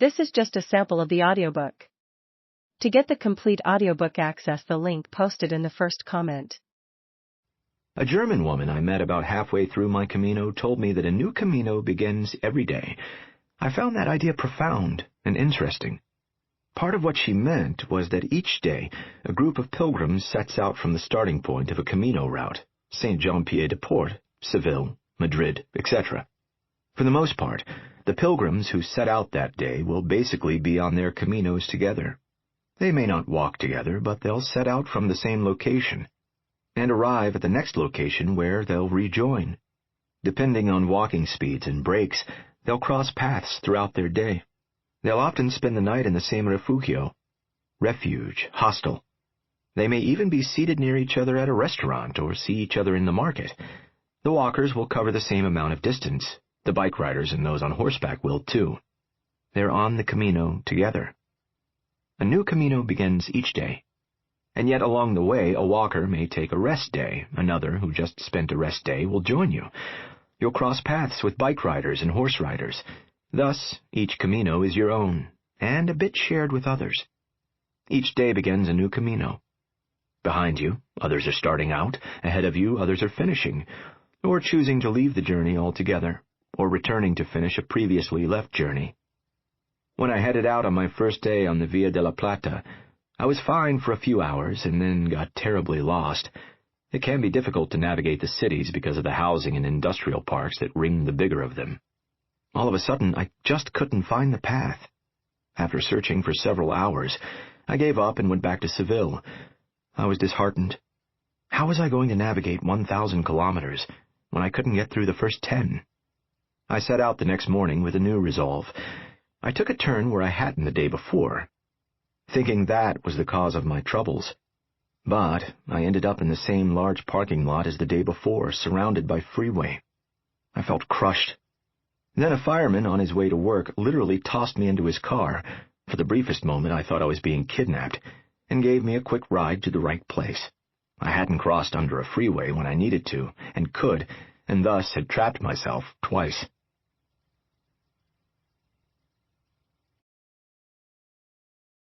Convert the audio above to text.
This is just a sample of the audiobook. To get the complete audiobook, access the link posted in the first comment. A German woman I met about halfway through my Camino told me that a new Camino begins every day. I found that idea profound and interesting. Part of what she meant was that each day a group of pilgrims sets out from the starting point of a Camino route, Saint-Jean-Pied-de-Port, Seville, Madrid, etc. For the most part, the pilgrims who set out that day will basically be on their Caminos together. They may not walk together, but they'll set out from the same location and arrive at the next location where they'll rejoin. Depending on walking speeds and breaks, they'll cross paths throughout their day. They'll often spend the night in the same refugio, refuge, hostel. They may even be seated near each other at a restaurant or see each other in the market. The walkers will cover the same amount of distance. The bike riders and those on horseback will too. They're on the Camino together. A new Camino begins each day. And yet along the way, a walker may take a rest day. Another, who just spent a rest day, will join you. You'll cross paths with bike riders and horse riders. Thus, each Camino is your own, and a bit shared with others. Each day begins a new Camino. Behind you, others are starting out. Ahead of you, others are finishing, or choosing to leave the journey altogether, or returning to finish a previously left journey. When I headed out on my first day on the Via de La Plata, I was fine for a few hours and then got terribly lost. It can be difficult to navigate the cities because of the housing and industrial parks that ring the bigger of them. All of a sudden, I just couldn't find the path. After searching for several hours, I gave up and went back to Seville. I was disheartened. How was I going to navigate 1,000 kilometers when I couldn't get through the first 10? I set out the next morning with a new resolve. I took a turn where I hadn't the day before, thinking that was the cause of my troubles. But I ended up in the same large parking lot as the day before, surrounded by freeway. I felt crushed. Then a fireman on his way to work literally tossed me into his car. For the briefest moment, I thought I was being kidnapped, and gave me a quick ride to the right place. I hadn't crossed under a freeway when I needed to, and could, and thus had trapped myself twice.